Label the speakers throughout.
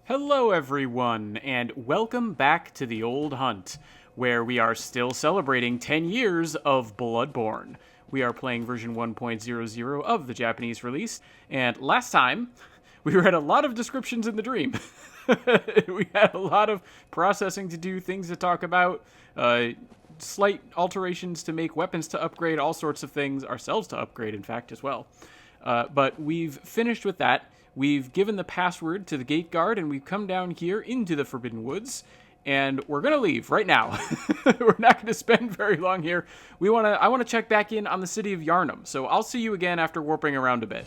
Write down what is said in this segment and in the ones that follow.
Speaker 1: Hello, everyone, and welcome back to the Old Hunt, where we are still celebrating 10 years of Bloodborne. We are playing version 1.00 of the Japanese release, and last time, we read a lot of descriptions in the dream. We had a lot of processing to do, things to talk about, slight alterations to make weapons to upgrade, all sorts of things, ourselves to upgrade, in fact, as well. But we've finished with that. We've given the password to the gate guard, and we've come down here into the Forbidden Woods, and we're gonna leave right now. We're not gonna spend very long here. I wanna check back in on the city of Yharnam, so I'll see you again after warping around a bit.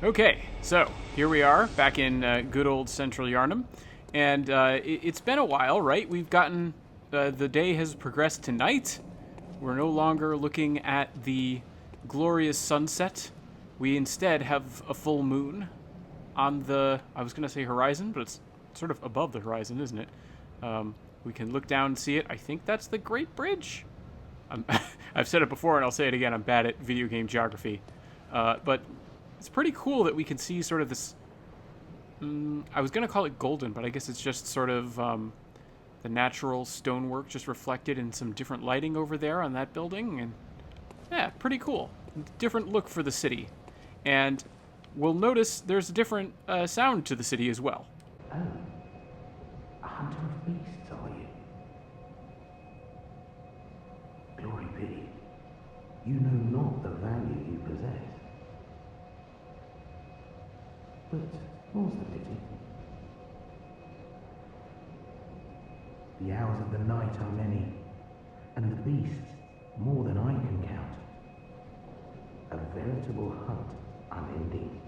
Speaker 1: Okay, so here we are, back in good old Central Yharnam, and it's been a while, right? We've gotten, the day has progressed to night. We're no longer looking at the glorious sunset. We instead have a full moon on the, I was going to say horizon, but it's sort of above the horizon, isn't it? We can look down and see it. I think that's the Great Bridge. I've said it before and I'll say it again. I'm bad at video game geography. But it's pretty cool that we can see sort of this, I was going to call it golden, but I guess it's just sort of the natural stonework just reflected in some different lighting over there on that building. And yeah, pretty cool. Different look for the city. And we'll notice there's a different sound to the city as well.
Speaker 2: Oh, a hunter of beasts, are you? Glory be, you know not the value you possess. But more's the pity. The hours of the night are many, and the beasts more than I can count. A veritable hunt unending.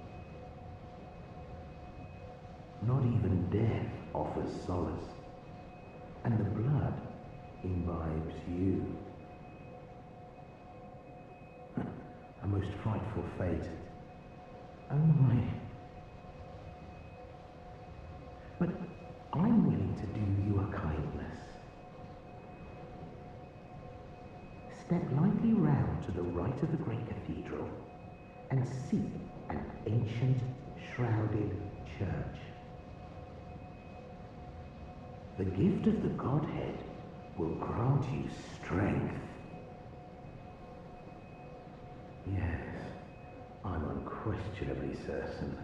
Speaker 2: Not even death offers solace, and the blood imbibes you. A most frightful fate. Oh my. But I'm willing to do you a kindness. Step lightly round to the right of the Grand Cathedral and seek an ancient, shrouded church. The gift of the godhead will grant you strength. Yes, I'm unquestionably certain.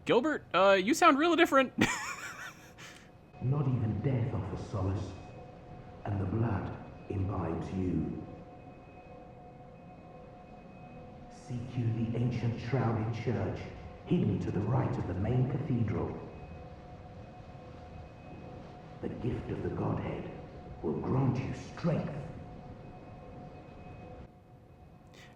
Speaker 1: Gilbert, you sound really different.
Speaker 2: Not even death offers solace, and the blood imbibes you. Seek you the ancient shrouded church, hidden to the right of the main cathedral. The gift of the godhead will grant you strength.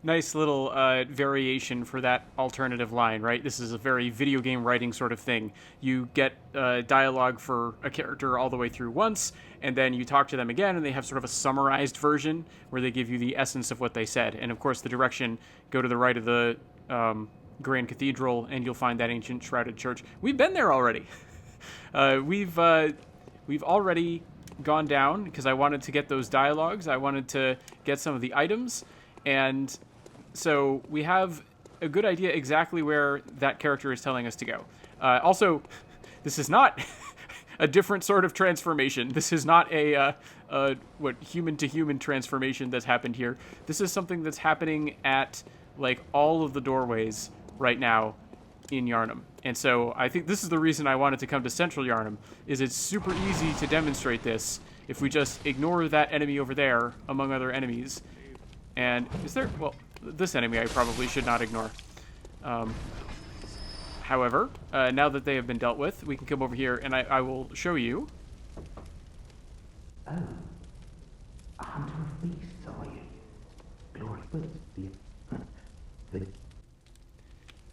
Speaker 1: Nice little variation for that alternative line, right? This is a very video game writing sort of thing. You get dialogue for a character all the way through once, and then you talk to them again, and they have sort of a summarized version where they give you the essence of what they said. And of course, the direction, go to the right of the Grand Cathedral, and you'll find that ancient shrouded church. We've been there already. We've already gone down because I wanted to get those dialogues. I wanted to get some of the items, and so we have a good idea exactly where that character is telling us to go. Also, this is not a different sort of transformation. This is not a human-to-human transformation that's happened here. This is something that's happening at, like, all of the doorways right now in Yharnam. And so I think this is the reason I wanted to come to Central Yharnam, is it's super easy to demonstrate this if we just ignore that enemy over there, among other enemies. And is there... well, this enemy I probably should not ignore. However, now that they have been dealt with, we can come over here and I will show you.
Speaker 2: Oh, a hunter of beasts, are you? Glory, but the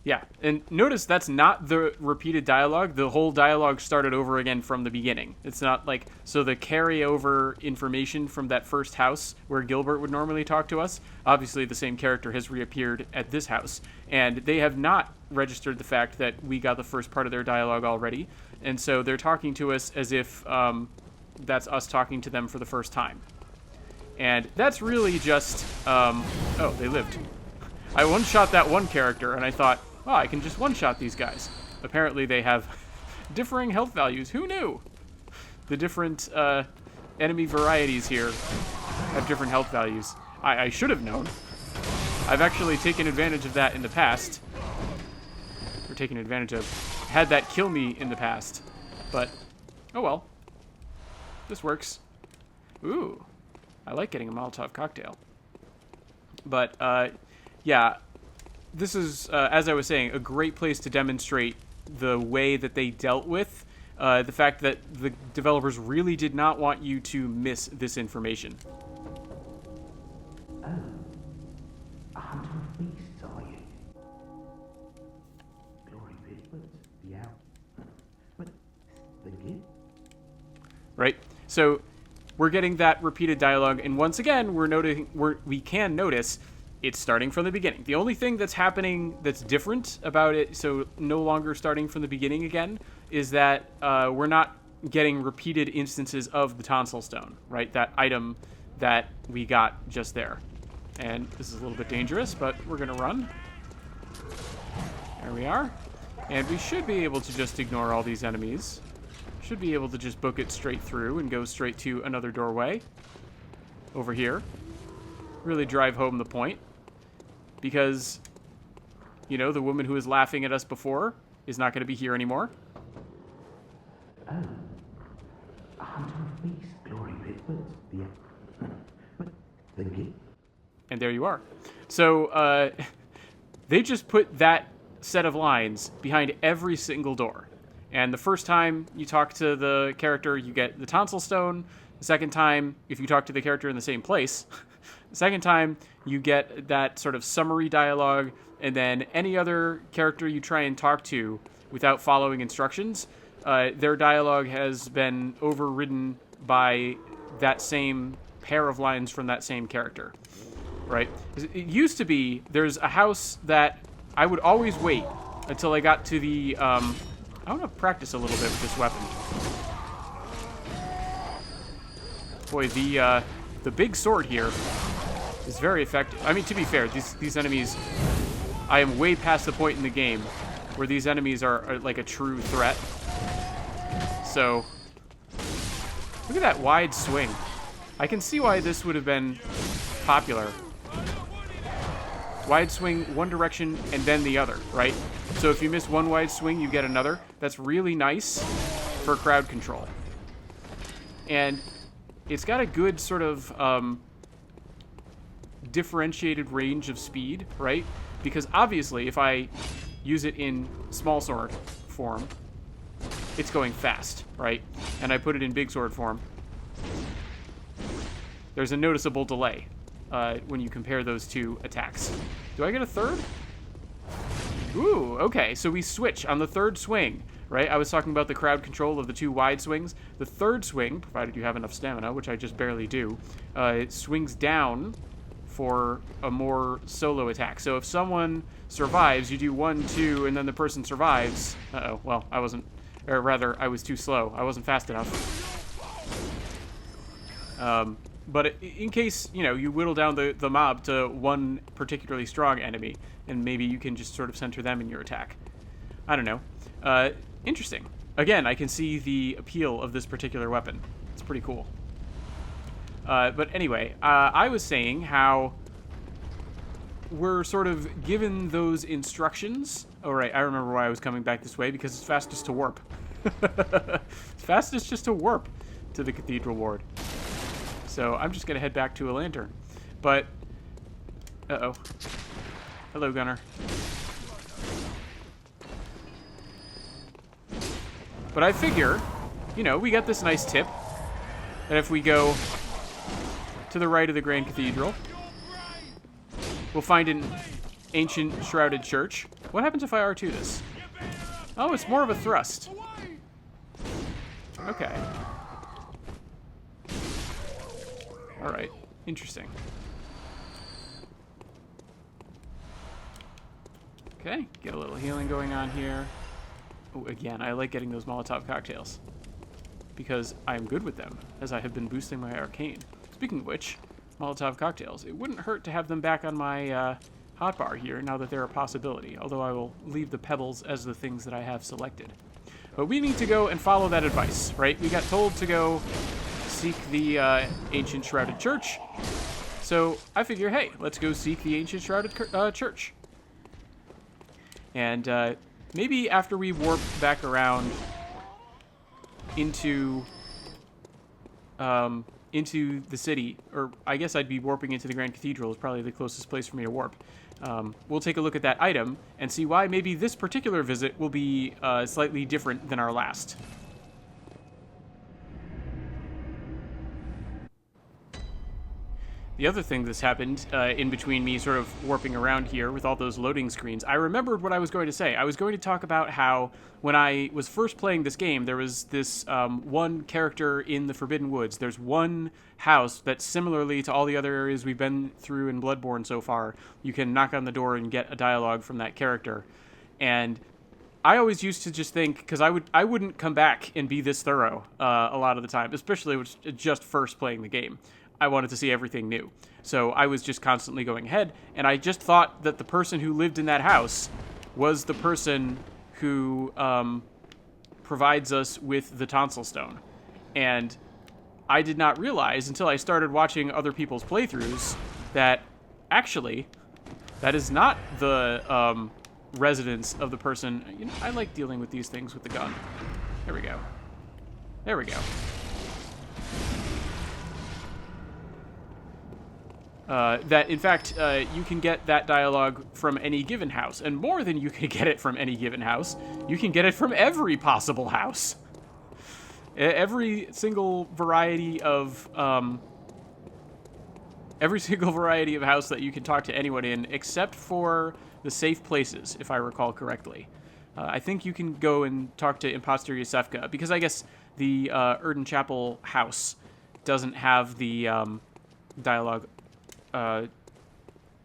Speaker 1: Yeah, and notice that's not the repeated dialogue. The whole dialogue started over again from the beginning. It's not like, so the carryover information from that first house where Gilbert would normally talk to us, obviously the same character has reappeared at this house. And they have not registered the fact that we got the first part of their dialogue already. And so they're talking to us as if that's us talking to them for the first time. And that's really just, oh, they lived. I one-shot that one character, and I thought, oh, I can just one-shot these guys. Apparently they have differing health values. Who knew? The different enemy varieties here have different health values. I should have known. I've actually taken advantage of that in the past. Or taken advantage of. Had that kill me in the past. But, oh well. This works. Ooh. I like getting a Molotov cocktail. But, yeah. This is, as I was saying, a great place to demonstrate the way that they dealt with the fact that the developers really did not want you to miss this information.
Speaker 2: Oh, a hunter of beasts, are you? Glory be, but the owl. But the gift?
Speaker 1: Right? So we're getting that repeated dialogue, and once again, we can notice it's starting from the beginning. The only thing that's happening that's different about it, so no longer starting from the beginning again, is that we're not getting repeated instances of the tonsil stone, right? That item that we got just there. And this is a little bit dangerous, but we're going to run. There we are. And we should be able to just ignore all these enemies. Should be able to just book it straight through and go straight to another doorway over here. Really drive home the point. Because, you know, the woman who was laughing at us before is not going to be here anymore.
Speaker 2: Oh, a hunter of beasts, glory be, but the gift?
Speaker 1: And there you are. So, they just put that set of lines behind every single door. And the first time you talk to the character, you get the tonsil stone. The second time, if you talk to the character in the same place, the second time you get that sort of summary dialogue. And then any other character you try and talk to without following instructions, their dialogue has been overridden by that same pair of lines from that same character. Right? It used to be, there's a house that I would always wait until I got to the, I want to practice a little bit with this weapon. Boy, the big sword here is very effective. I mean, to be fair, these enemies, I am way past the point in the game where these enemies are like a true threat. So, look at that wide swing. I can see why this would have been popular. Wide swing, one direction, and then the other, right? So if you miss one wide swing, you get another. That's really nice for crowd control. And it's got a good sort of differentiated range of speed, right? Because obviously, if I use it in small sword form, it's going fast, right? And I put it in big sword form, there's a noticeable delay when you compare those two attacks. Do I get a third? Ooh, okay, so we switch on the third swing, right? I was talking about the crowd control of the two wide swings. The third swing, provided you have enough stamina, which I just barely do, it swings down for a more solo attack. So if someone survives, you do 1, 2, and then the person survives. Uh-oh, well, I wasn't, or rather, I was too slow. I wasn't fast enough. But in case, you know, you whittle down the mob to one particularly strong enemy, and maybe you can just sort of center them in your attack. I don't know. Interesting. Again, I can see the appeal of this particular weapon. It's pretty cool. But anyway, I was saying how we're sort of given those instructions. Oh, right, I remember why I was coming back this way, because it's fastest to warp. It's fastest just to warp to the Cathedral Ward. So I'm just going to head back to a lantern. But, uh-oh. Hello, Gunner. But I figure, you know, we got this nice tip that if we go to the right of the Grand Cathedral, we'll find an ancient shrouded church. What happens if I R2 this? Oh, it's more of a thrust. Okay. Alright, interesting. Okay, get a little healing going on here. Oh, again, I like getting those Molotov cocktails. because I'm good with them, as I have been boosting my arcane. Speaking of which, Molotov cocktails. It wouldn't hurt to have them back on my hotbar here, now that they're a possibility, although I will leave the pebbles as the things that I have selected. But we need to go and follow that advice, right? We got told to go seek the ancient shrouded church, so I figure, hey, let's go seek the ancient shrouded church. And maybe after we warp back around into the city, or I guess I'd be warping into the Grand Cathedral is probably the closest place for me to warp. We'll take a look at that item and see why maybe this particular visit will be slightly different than our last. The other thing that's happened in between me sort of warping around here with all those loading screens, I remembered what I was going to say. I was going to talk about how when I was first playing this game, there was this one character in the Forbidden Woods. There's one house that, similarly to all the other areas we've been through in Bloodborne so far, you can knock on the door and get a dialogue from that character. And I always used to just think, because I wouldn't come back and be this thorough a lot of the time, especially with just first playing the game. I wanted to see everything new. So I was just constantly going ahead, and I just thought that the person who lived in that house was the person who provides us with the tonsil stone. And I did not realize until I started watching other people's playthroughs that actually that is not the residence of the person. You know, I like dealing with these things with the gun. There we go. There we go. That, in fact, you can get that dialogue from any given house. And more than you can get it from any given house, you can get it from every possible house. Every single variety of house that you can talk to anyone in, except for the safe places, if I recall correctly. I think you can go and talk to Impostor Yusefka, because I guess the Erden Chapel house doesn't have the dialogue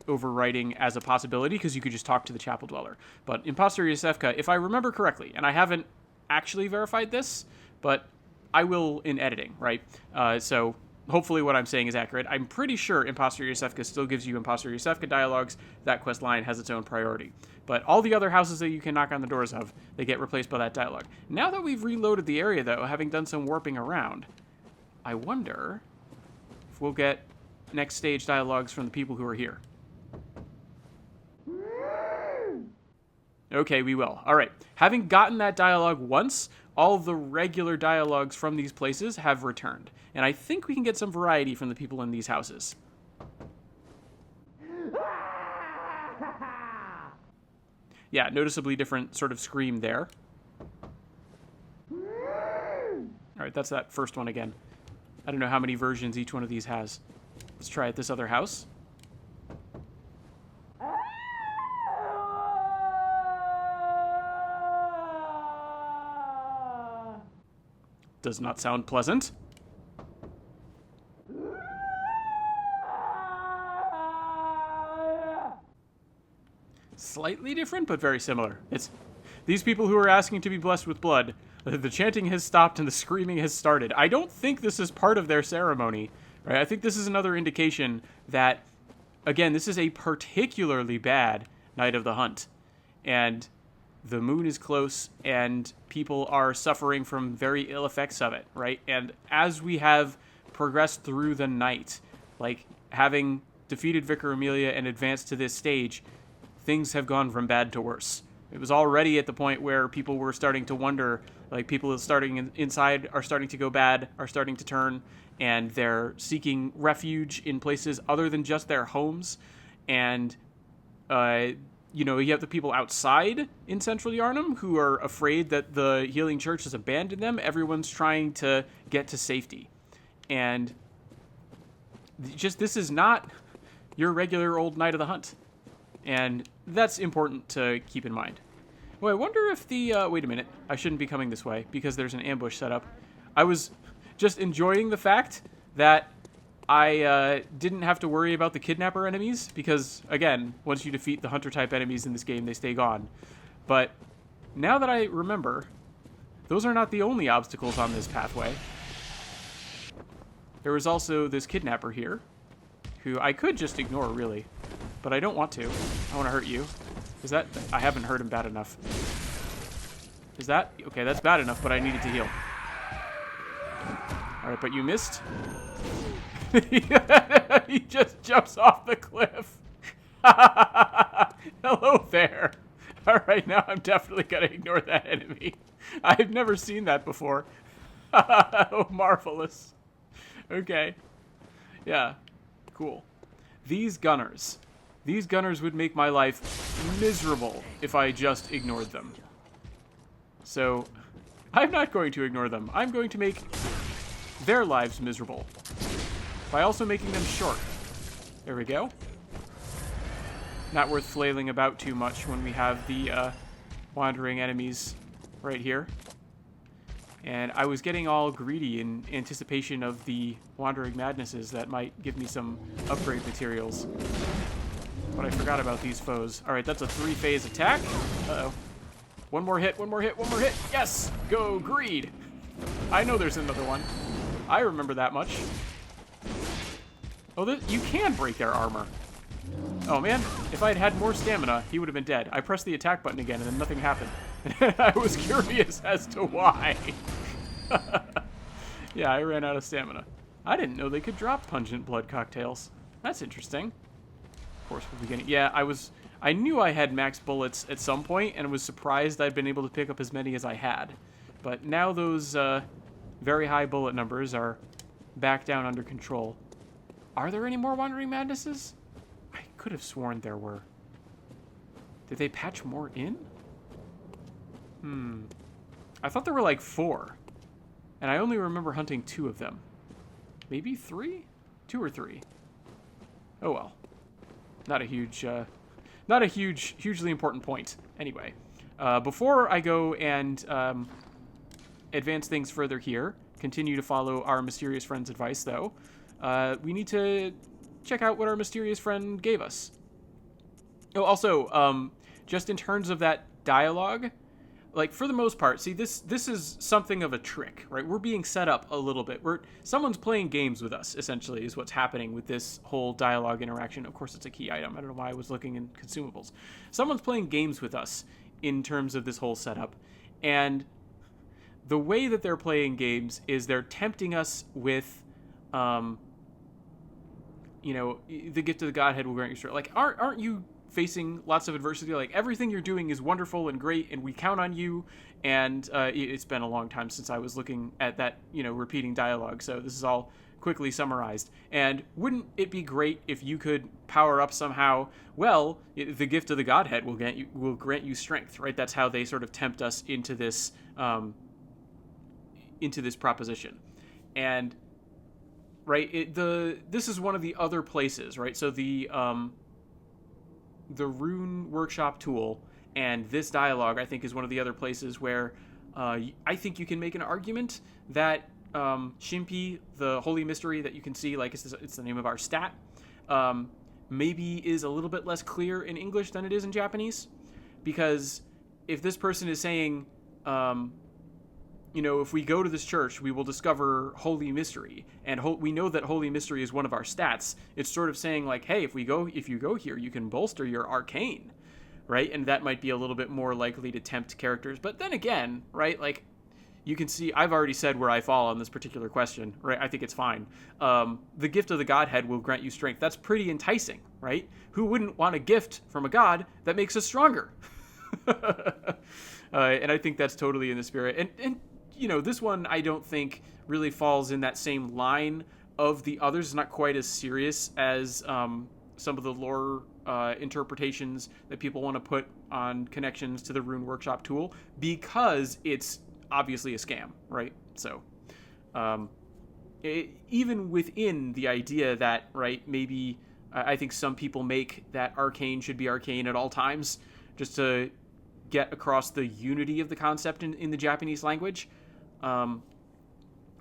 Speaker 1: overwriting as a possibility, because you could just talk to the chapel dweller. But Impostor Yusefka, if I remember correctly, and I haven't actually verified this, but I will in editing, right? So hopefully what I'm saying is accurate. I'm pretty sure Impostor Yusefka still gives you Impostor Yusefka dialogues. That quest line has its own priority. But all the other houses that you can knock on the doors of, they get replaced by that dialogue. Now that we've reloaded the area, though, having done some warping around, I wonder if we'll get next stage dialogues from the people who are here. Okay, we will. All right. Having gotten that dialogue once, all of the regular dialogues from these places have returned. And I think we can get some variety from the people in these houses. Yeah, noticeably different sort of scream there. All right, that's that first one again. I don't know how many versions each one of these has. Let's try at this other house. Does not sound pleasant. Slightly different, but very similar. It's these people who are asking to be blessed with blood. The chanting has stopped and the screaming has started. I don't think this is part of their ceremony. Right? I think this is another indication that, again, this is a particularly bad night of the hunt. And the moon is close, and people are suffering from very ill effects of it, right? And as we have progressed through the night, like having defeated Vicar Amelia and advanced to this stage, things have gone from bad to worse. It was already at the point where people were starting to wonder, like people starting inside are starting to go bad, are starting to turn, and they're seeking refuge in places other than just their homes. And, you have the people outside in Central Yharnam who are afraid that the Healing Church has abandoned them. Everyone's trying to get to safety. And just this is not your regular old Night of the Hunt. And that's important to keep in mind. Well, I wonder if the... wait a minute. I shouldn't be coming this way because there's an ambush set up. I was just enjoying the fact that I didn't have to worry about the kidnapper enemies because, again, once you defeat the hunter-type enemies in this game, they stay gone. But now that I remember, those are not the only obstacles on this pathway. There was also this kidnapper here, who I could just ignore, really. But I don't want to. I want to hurt you. Is that... I haven't hurt him bad enough. Is that... Okay, that's bad enough, but I needed to heal. Alright, but you missed. He just jumps off the cliff. Hello there. Alright, now I'm definitely going to ignore that enemy. I've never seen that before. Oh, marvelous. Okay. Yeah. Cool. These gunners would make my life miserable if I just ignored them. So, I'm not going to ignore them. I'm going to make their lives miserable by also making them short. There we go. Not worth flailing about too much when we have the wandering enemies right here. And I was getting all greedy in anticipation of the wandering madnesses that might give me some upgrade materials. But I forgot about these foes. Alright, that's a 3-phase attack. Uh-oh. One more hit, one more hit, one more hit. Yes! Go greed! I know there's another one. I remember that much. Oh, you can break their armor. Oh man, if I had had more stamina, he would have been dead. I pressed the attack button again and then nothing happened. I was curious as to why. Yeah, I ran out of stamina. I didn't know they could drop pungent blood cocktails. That's interesting. Of course, we'll be getting... Yeah, I knew I had max bullets at some point and was surprised I'd been able to pick up as many as I had. But now those very high bullet numbers are back down under control. Are there any more Wandering Madnesses? I could have sworn there were. Did they patch more in? I thought there were like 4. And I only remember hunting 2 of them. Maybe 3? 2 or 3. Oh well. Not a hugely important point. Anyway, before I go and advance things further here, continue to follow our mysterious friend's advice, though, we need to check out what our mysterious friend gave us. Oh, also, just in terms of that dialogue, like, for the most part, see, this is something of a trick, right? We're being set up a little bit. Someone's playing games with us, essentially, is what's happening with this whole dialogue interaction. Of course, it's a key item. I don't know why I was looking in consumables. Someone's playing games with us in terms of this whole setup. And the way that they're playing games is they're tempting us with, the gift of the godhead will grant you strength. Like, aren't you facing lots of adversity? Like, everything you're doing is wonderful and great, and we count on you. And it's been a long time since I was looking at that, repeating dialogue. So this is all quickly summarized. And wouldn't it be great if you could power up somehow? Well, the gift of the godhead will grant you strength, right? That's how they sort of tempt us into this proposition. And right, this is one of the other places, right? So the rune workshop tool and this dialogue, I think, is one of the other places where I think you can make an argument that Shimpi, the holy mystery that you can see, like it's the name of our stat, maybe is a little bit less clear in English than it is in Japanese. Because if this person is saying, if we go to this church, we will discover holy mystery, and we know that holy mystery is one of our stats. It's sort of saying like, hey, if you go here, you can bolster your arcane, right? And that might be a little bit more likely to tempt characters. But then again, right, like, you can see I've already said where I fall on this particular question, right? I think it's fine. The gift of the godhead will grant you strength. That's pretty enticing, right? Who wouldn't want a gift from a god that makes us stronger? And I think that's totally in the spirit. And this one I don't think really falls in that same line of the others. It's not quite as serious as some of the lore interpretations that people want to put on connections to the Rune Workshop tool, because it's obviously a scam, right? So even within the idea that, right, maybe I think some people make that arcane should be arcane at all times just to get across the unity of the concept in the Japanese language.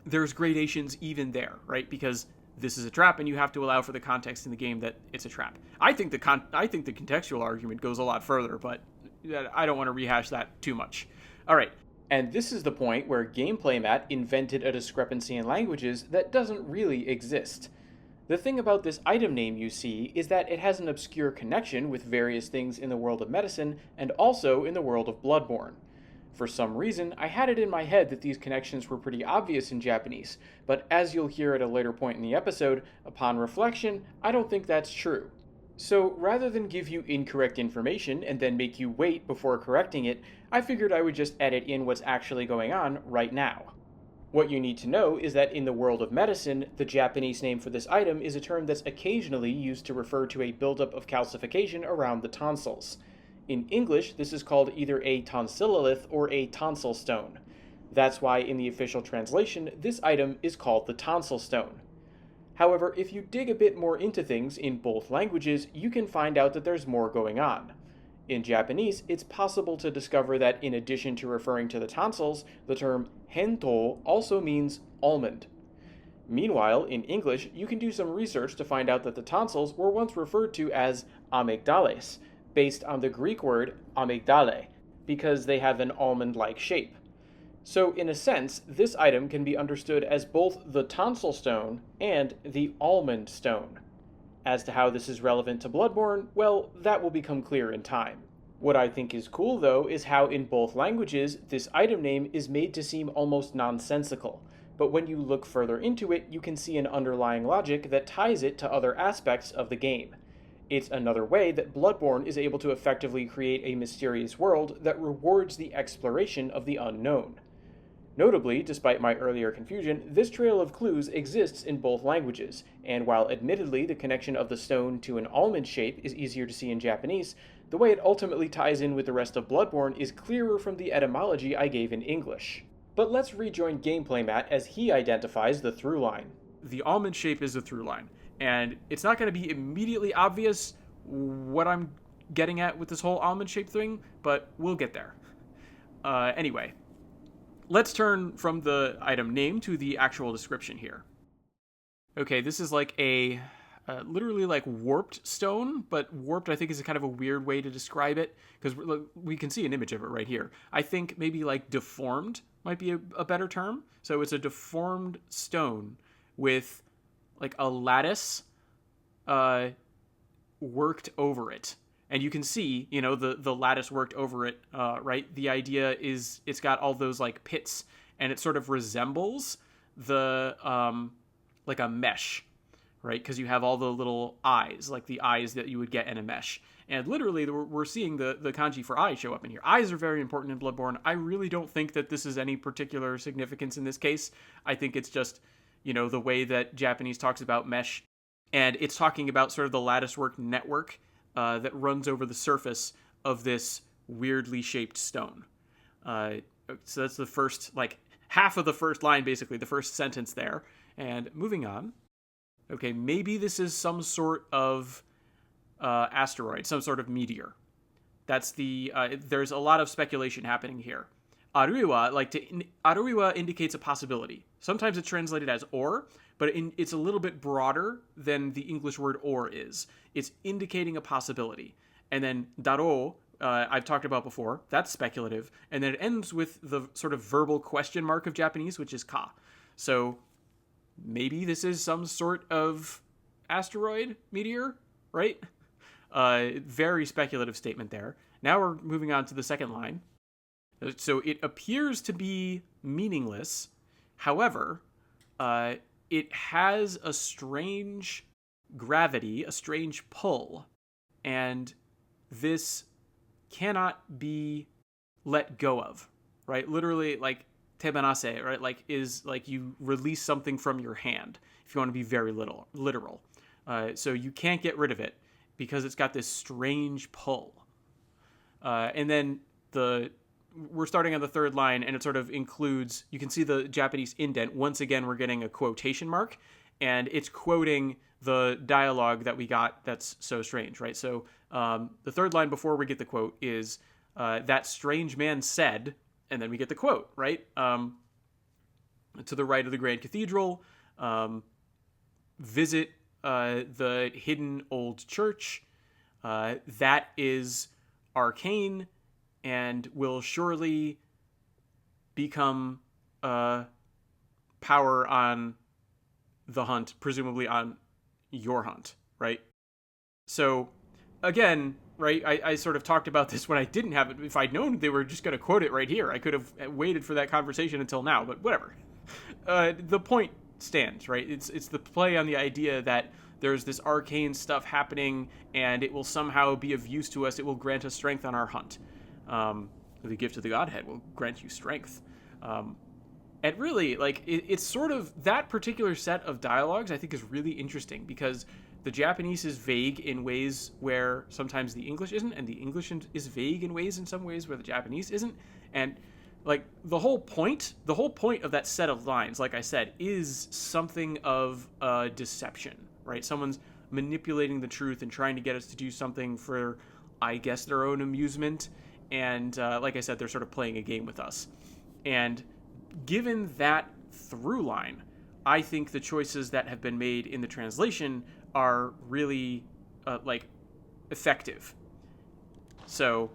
Speaker 1: There's gradations even there, right? Because this is a trap, and you have to allow for the context in the game that it's a trap. I think the contextual argument goes a lot further, but I don't want to rehash that too much. All right. And this is the point where Gameplay Matt invented a discrepancy in languages that doesn't really exist. The thing about this item name you see is that it has an obscure connection with various things in the world of medicine and also in the world of Bloodborne. For some reason, I had it in my head that these connections were pretty obvious in Japanese, but as you'll hear at a later point in the episode, upon reflection, I don't think that's true. So rather than give you incorrect information and then make you wait before correcting it, I figured I would just edit in what's actually going on right now. What you need to know is that in the world of medicine, the Japanese name for this item is a term that's occasionally used to refer to a buildup of calcification around the tonsils. In English, this is called either a tonsillolith or a tonsil stone. That's why in the official translation, this item is called the tonsil stone. However, if you dig a bit more into things in both languages, you can find out that there's more going on. In Japanese, it's possible to discover that in addition to referring to the tonsils, the term hento also means almond. Meanwhile, in English, you can do some research to find out that the tonsils were once referred to as amygdales, based on the Greek word amygdale, because they have an almond-like shape. So, in a sense, this item can be understood as both the tonsil stone and the almond stone. As to how this is relevant to Bloodborne, well, that will become clear in time. What I think is cool, though, is how in both languages, this item name is made to seem almost nonsensical, but when you look further into it, you can see an underlying logic that ties it to other aspects of the game. It's another way that Bloodborne is able to effectively create a mysterious world that rewards the exploration of the unknown. Notably, despite my earlier confusion, this trail of clues exists in both languages, and while admittedly the connection of the stone to an almond shape is easier to see in Japanese, the way it ultimately ties in with the rest of Bloodborne is clearer from the etymology I gave in English. But let's rejoin Gameplay Matt as he identifies the through line. The almond shape is the through line, and it's not going to be immediately obvious what I'm getting at with this whole almond shape thing, but we'll get there. Anyway. Let's turn from the item name to the actual description here. Okay, this is like a literally like warped stone, but warped I think is kind of a weird way to describe it because we can see an image of it right here. I think maybe like deformed might be a better term. So it's a deformed stone with like a lattice worked over it. And you can see, the lattice worked over it, right? The idea is it's got all those like pits, and it sort of resembles the like a mesh, right? Because you have all the little eyes, like the eyes that you would get in a mesh. And literally, we're seeing the kanji for eye show up in here. Eyes are very important in Bloodborne. I really don't think that this is any particular significance in this case. I think it's just, the way that Japanese talks about mesh, and it's talking about sort of the lattice work network that runs over the surface of this weirdly shaped stone. So that's the first, like, half of the first line, basically, the first sentence there. And moving on. Okay, maybe this is some sort of asteroid, some sort of meteor. That's there's a lot of speculation happening here. Aruiwa indicates a possibility. Sometimes it's translated as or, but it's a little bit broader than the English word or is. It's indicating a possibility. And then daro, I've talked about before, that's speculative. And then it ends with the sort of verbal question mark of Japanese, which is ka. So maybe this is some sort of asteroid, meteor, right? Very speculative statement there. Now we're moving on to the second line. So it appears to be meaningless. However, it has a strange gravity, a strange pull, and this cannot be let go of, right? Literally, like tebanase, right? Like is like you release something from your hand, if you want to be very literal. So you can't get rid of it because it's got this strange pull. And then we're starting on the third line, and it sort of includes, you can see the Japanese indent. Once again, we're getting a quotation mark, and it's quoting the dialogue that we got that's so strange, right? So the third line before we get the quote is, that strange man said, and then we get the quote, right? To the right of the Grand Cathedral, visit the hidden old church. That is arcane and will surely become power on the hunt, presumably on your hunt, right? So, again, right, I sort of talked about this when I didn't have it. If I'd known they were just going to quote it right here, I could have waited for that conversation until now, but whatever. The point stands, right? It's the play on the idea that there's this arcane stuff happening, and it will somehow be of use to us. It will grant us strength on our hunt. The gift of the godhead will grant you strength. And really, like, it's sort of that particular set of dialogues I think is really interesting because the Japanese is vague in ways where sometimes the English isn't, and the English is vague in ways in some ways where the Japanese isn't. And like the whole point of that set of lines, like I said, is something of a deception, right? Someone's manipulating the truth and trying to get us to do something for, I guess, their own amusement. And like I said, they're sort of playing a game with us. And given that through line, I think the choices that have been made in the translation are really effective. So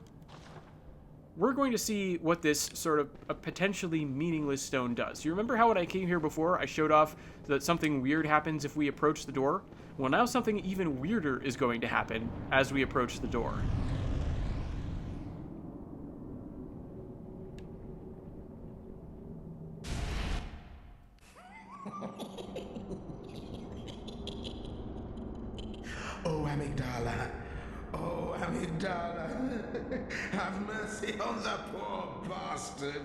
Speaker 1: we're going to see what this sort of a potentially meaningless stone does. You remember how when I came here before, I showed off that something weird happens if we approach the door? Well, now something even weirder is going to happen as we approach the door.
Speaker 3: Oh, amygdala. Oh, amygdala. Have mercy on the poor bastard.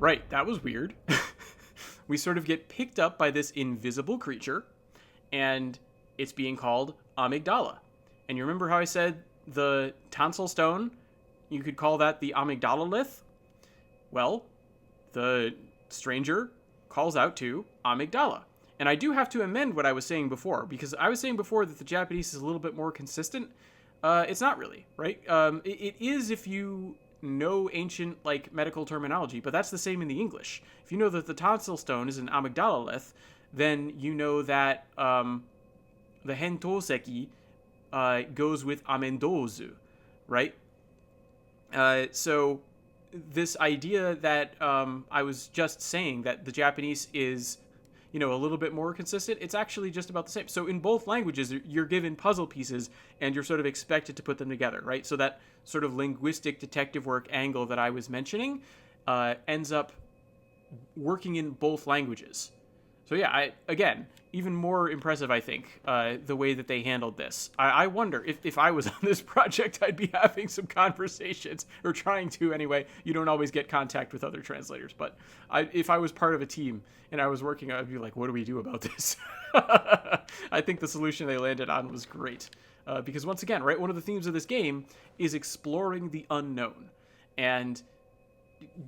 Speaker 1: Right, that was weird. We sort of get picked up by this invisible creature, and it's being called amygdala. And you remember how I said the tonsil stone, you could call that the amygdalalith? Well, the stranger calls out to amygdala. And I do have to amend what I was saying before, because I was saying before that the Japanese is a little bit more consistent. It's not really, right? It is if you know ancient medical terminology, but that's the same in the English. If you know that the tonsil stone is an amygdalalith, then you know that the hentoseki goes with amendozu, right? So this idea that I was just saying that the Japanese is, a little bit more consistent, it's actually just about the same. So in both languages, you're given puzzle pieces and you're sort of expected to put them together, right? So that sort of linguistic detective work angle that I was mentioning ends up working in both languages. So yeah, again, even more impressive, I think, the way that they handled this. I wonder if I was on this project, I'd be having some conversations, or trying to anyway. You don't always get contact with other translators, but if I was part of a team and I was working, I'd be like, what do we do about this? I think the solution they landed on was great. Because once again, right, one of the themes of this game is exploring the unknown. And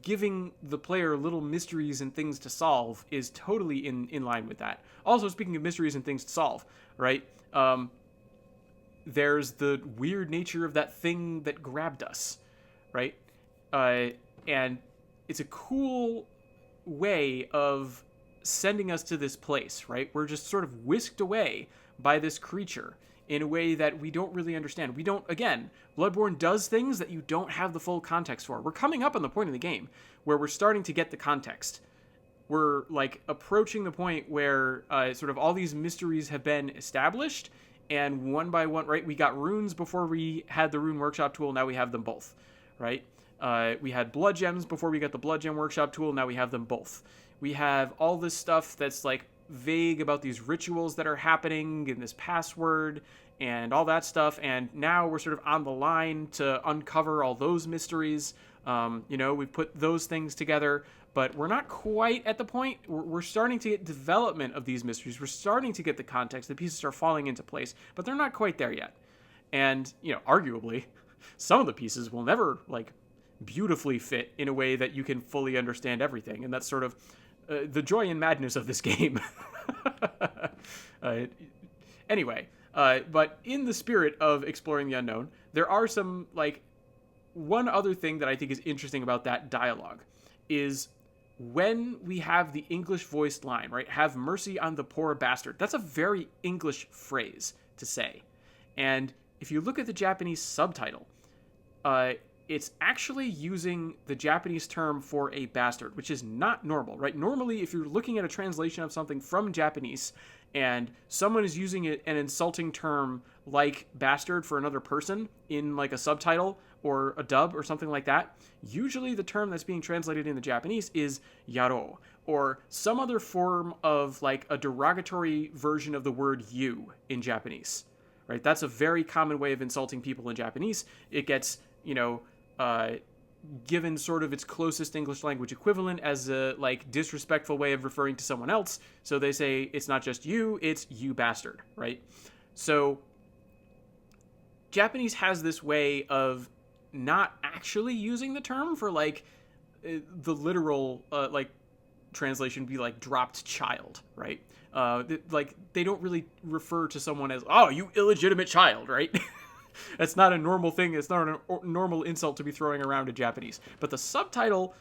Speaker 1: giving the player little mysteries and things to solve is totally in line with that. Also, speaking of mysteries and things to solve, right? There's the weird nature of that thing that grabbed us, right? And it's a cool way of sending us to this place, right? We're just sort of whisked away by this creature in a way that we don't really understand. We don't, again, Bloodborne does things that you don't have the full context for. We're coming up on the point in the game where we're starting to get the context. We're approaching the point where sort of all these mysteries have been established, and one by one, right? We got runes before we had the rune workshop tool. Now we have them both, right? We had blood gems before we got the blood gem workshop tool. Now we have them both. We have all this stuff that's vague about these rituals that are happening and this password and all that stuff, and now we're sort of on the line to uncover all those mysteries. We've put those things together, but we're not quite at the point. We're starting to get development of these mysteries. We're starting to get the context. The pieces are falling into place, but they're not quite there yet. And, arguably, some of the pieces will never, beautifully fit in a way that you can fully understand everything, and that's sort of the joy and madness of this game. Anyway, but in the spirit of exploring the unknown, there are some, one other thing that I think is interesting about that dialogue is when we have the English voiced line, right? Have mercy on the poor bastard. That's a very English phrase to say. And if you look at the Japanese subtitle, it's actually using the Japanese term for a bastard, which is not normal, right? Normally, if you're looking at a translation of something from Japanese and someone is using an insulting term like bastard for another person in like a subtitle or a dub or something like that, usually the term that's being translated in the Japanese is yaro, or some other form of like a derogatory version of the word you in Japanese, right? That's a very common way of insulting people in Japanese. It gets, given sort of its closest English language equivalent as a like disrespectful way of referring to someone else. So they say it's not just you, it's you bastard, right? So Japanese has this way of not actually using the term for like the literal like translation would be like dropped child, right? Like they don't really refer to someone as, oh, you illegitimate child, right? That's not a normal thing. It's not a normal insult to be throwing around in Japanese. But the subtitle,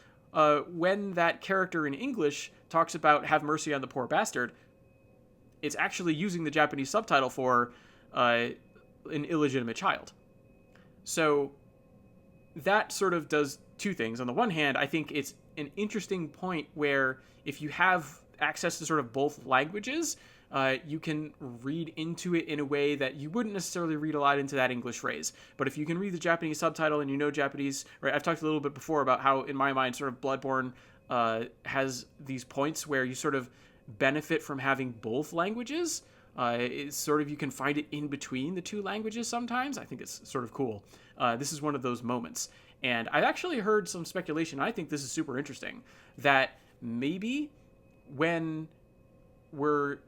Speaker 1: when that character in English talks about have mercy on the poor bastard, it's actually using the Japanese subtitle for an illegitimate child. So that sort of does two things. On the one hand, I think it's an interesting point where if you have access to sort of both languages, you can read into it in a way that you wouldn't necessarily read a lot into that English phrase. But if you can read the Japanese subtitle and you know Japanese, right? I've talked a little bit before about how, in my mind, sort of Bloodborne has these points where you sort of benefit from having both languages. It's sort of, you can find it in between the two languages sometimes. I think it's sort of cool. This is one of those moments. And I've actually heard some speculation, I think this is super interesting, that maybe when we're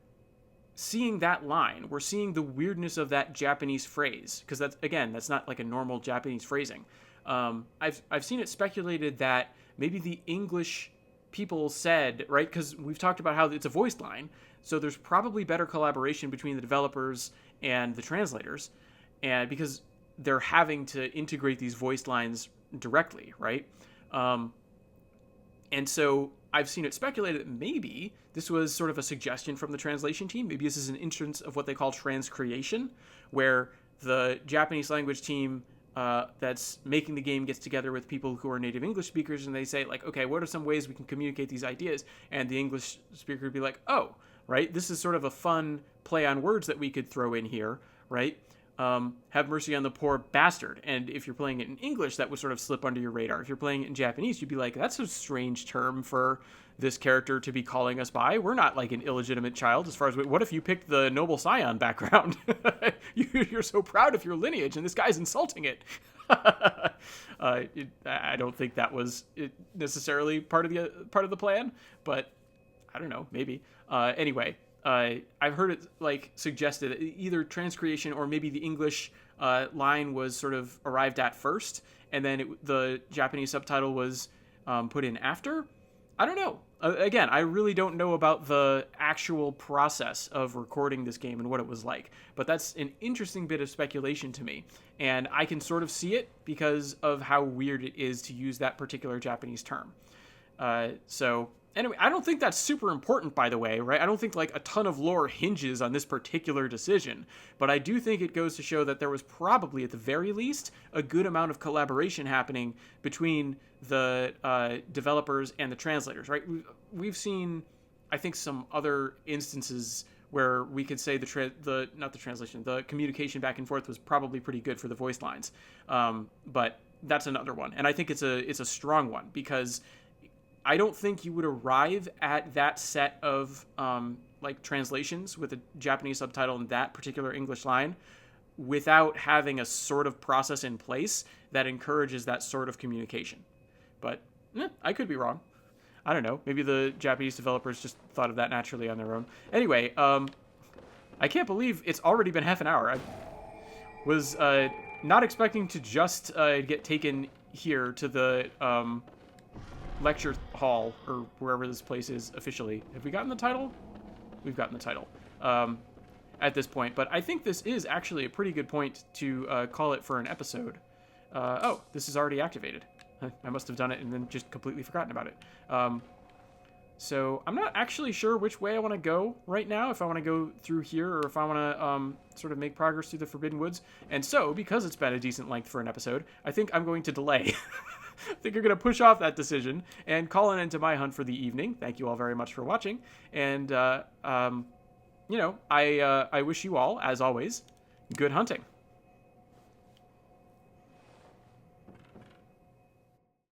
Speaker 1: seeing that line, we're seeing the weirdness of that Japanese phrase, because that's not like a normal Japanese phrasing. I've seen it speculated that maybe the English people said, right, because we've talked about how it's a voiced line, so there's probably better collaboration between the developers and the translators, and because they're having to integrate these voiced lines directly, right? And so I've seen it speculated that maybe this was sort of a suggestion from the translation team. Maybe this is an instance of what they call transcreation, where the Japanese language team that's making the game gets together with people who are native English speakers, and they say, like, okay, what are some ways we can communicate these ideas? And the English speaker would be like, oh, right, this is sort of a fun play on words that we could throw in here, right? Have mercy on the poor bastard. And if you're playing it in English, that would sort of slip under your radar. If you're playing it in Japanese, you'd be like, that's a strange term for this character to be calling us by. We're not like an illegitimate child as far as, what if you picked the noble scion background? You're so proud of your lineage and this guy's insulting it. I don't think that was necessarily part of the plan, but I don't know, maybe. Anyway, I've heard it like suggested that either transcreation or maybe the English line was sort of arrived at first, and then the Japanese subtitle was put in after. I don't know. Again, I really don't know about the actual process of recording this game and what it was like, but that's an interesting bit of speculation to me, and I can sort of see it because of how weird it is to use that particular Japanese term. So anyway, I don't think that's super important, by the way, right? I don't think like a ton of lore hinges on this particular decision, but I do think it goes to show that there was probably, at the very least, a good amount of collaboration happening between the developers and the translators, right? We've seen, I think, some other instances where we could say the communication back and forth was probably pretty good for the voice lines, but that's another one, and I think it's a strong one because I don't think you would arrive at that set of like translations with a Japanese subtitle in that particular English line without having a sort of process in place that encourages that sort of communication. But I could be wrong. I don't know. Maybe the Japanese developers just thought of that naturally on their own. Anyway, I can't believe it's already been half an hour. I was not expecting to just get taken here to the lecture hall or wherever this place is officially. Have we gotten the title? We've gotten the title at this point, but I think this is actually a pretty good point to call it for an episode. Oh, this is already activated. I must have done it and then just completely forgotten about it. So I'm not actually sure which way I want to go right now, if I want to go through here or if I want to sort of make progress through the Forbidden Woods. And so, because it's been a decent length for an episode, I think I'm going to delay. I think I'm going to push off that decision and call an end to my hunt for the evening. Thank you all very much for watching. And, I wish you all, as always, good hunting.